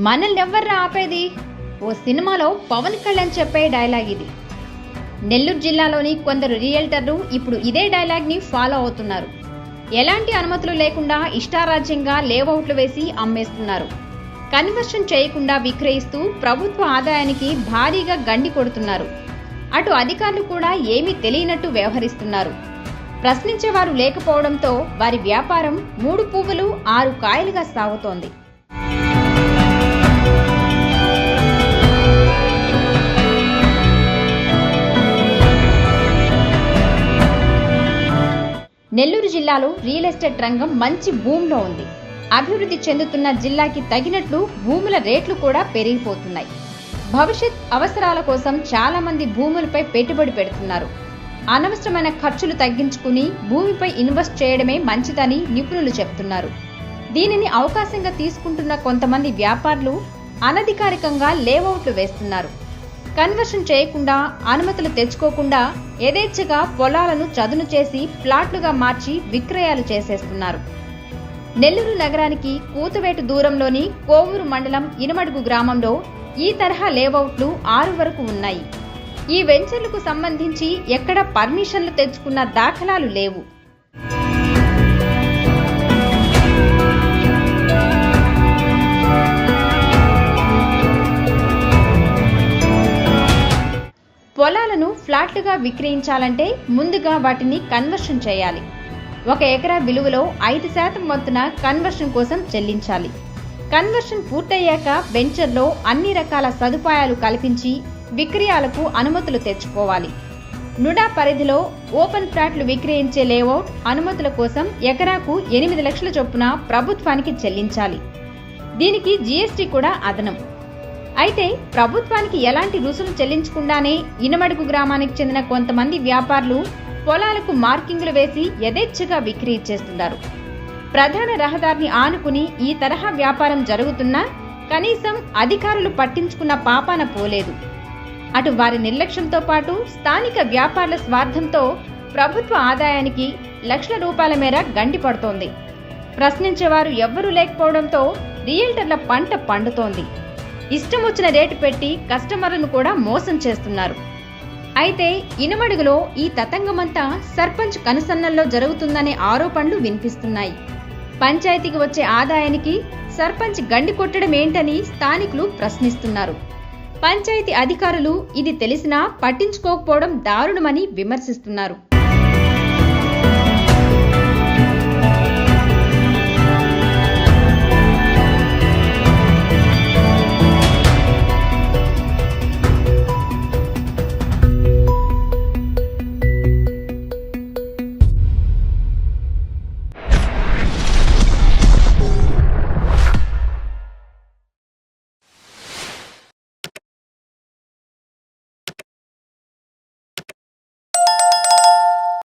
మనల్నెవర్రా ఆపేది ఓ సినిమాలో పవన్ కళ్యాణ్ చెప్పే డైలాగ్ ఇది. నెల్లూరు జిల్లాలోని కొందరు రియల్టర్లు ఇప్పుడు ఇదే డైలాగ్ని ఫాలో అవుతున్నారు. ఎలాంటి అనుమతులు లేకుండా ఇష్టారాజ్యంగా లేఅవుట్లు వేసి అమ్మేస్తున్నారు. కన్వర్షన్ చేయకుండా విక్రయిస్తూ ప్రభుత్వ ఆదాయానికి భారీగా గండి కొడుతున్నారు. అటు అధికారులు కూడా ఏమీ తెలియనట్టు వ్యవహరిస్తున్నారు. ప్రశ్నించేవారు లేకపోవడంతో వారి వ్యాపారం 3 పువ్వులు 6 కాయలుగా సాగుతోంది. నెల్లూరు జిల్లాలో రియల్ ఎస్టేట్ రంగం మంచి బూమ్లో ఉంది. అభివృద్ధి చెందుతున్న జిల్లాకి తగినట్లు భూముల రేట్లు కూడా పెరిగిపోతున్నాయి. భవిష్యత్ అవసరాల కోసం చాలా మంది భూములపై పెట్టుబడి పెడుతున్నారు. అనవసరమైన ఖర్చులు తగ్గించుకుని భూమిపై ఇన్వెస్ట్ చేయడమే మంచిదని నిపుణులు చెప్తున్నారు. దీనిని అవకాశంగా తీసుకుంటున్న కొంతమంది వ్యాపారులు అనధికారికంగా లేఅవుట్లు వేస్తున్నారు. కన్వర్షన్ చేయకుండా అనుమతులు తెచ్చుకోకుండా యథేచ్ఛగా పొలాలను చదును చేసి ప్లాట్లుగా మార్చి విక్రయాలు చేసేస్తున్నారు. నెల్లూరు నగరానికి కూతువేటు దూరంలోని కోవూరు మండలం ఇనమడుగు గ్రామంలో ఈ తరహా లేఅవుట్లు 6 వరకు ఉన్నాయి. ఈ వెంచర్లకు సంబంధించి ఎక్కడ పర్మిషన్లు తెచ్చుకున్న దాఖలాలు లేవు. పొలాలను ఫ్లాట్లుగా విక్రయించాలంటే ముందుగా వాటిని కన్వర్షన్ చేయాలి. 1 ఎకరా విలువలో 5% వంతున కన్వర్షన్ కోసం చెల్లించాలి. కన్వర్షన్ పూర్తయ్యాక వెంచర్లో అన్ని రకాల సదుపాయాలు కల్పించి విక్రయాలకు అనుమతులు తెచ్చుకోవాలి. నుడా పరిధిలో ఓపెన్ ఫ్లాట్లు విక్రయించే లేఅవుట్ అనుమతుల కోసం ఎకరాకు 8 లక్షల చొప్పున ప్రభుత్వానికి చెల్లించాలి. దీనికి జీఎస్టీ కూడా అదనం. అయితే ప్రభుత్వానికి ఎలాంటి రుసుము చెల్లించకుండానే ఇనమడుగు గ్రామానికి చెందిన కొంతమంది వ్యాపారులు పొలాలకు మార్కింగులు వేసి యథేచ్ఛగా విక్రయించేస్తున్నారు. ప్రధాన రహదారిని ఆనుకుని ఈ తరహా వ్యాపారం జరుగుతున్నా కనీసం అధికారులు పట్టించుకున్న పాపాన పోలేదు. అటు వారి నిర్లక్ష్యంతో పాటు స్థానిక వ్యాపారుల స్వార్థంతో ప్రభుత్వ ఆదాయానికి లక్షల రూపాయల మేర గండి పడుతోంది. ప్రశ్నించేవారు ఎవ్వరూ లేకపోవడంతో రియల్టర్ల పంట పండుతోంది. ఇష్టం వచ్చిన రేటు పెట్టి కస్టమర్లను కూడా మోసం చేస్తున్నారు. అయితే ఇనమడుగులో ఈ తతంగమంతా సర్పంచ్ కనుసన్నల్లో జరుగుతుందనే ఆరోపణలు వినిపిస్తున్నాయి. పంచాయతీకి వచ్చే ఆదాయానికి సర్పంచ్ గండి కొట్టడం ఏంటని స్థానికులు ప్రశ్నిస్తున్నారు. పంచాయతీ అధికారులు ఇది తెలిసినా పట్టించుకోకపోవడం దారుణమని విమర్శిస్తున్నారు.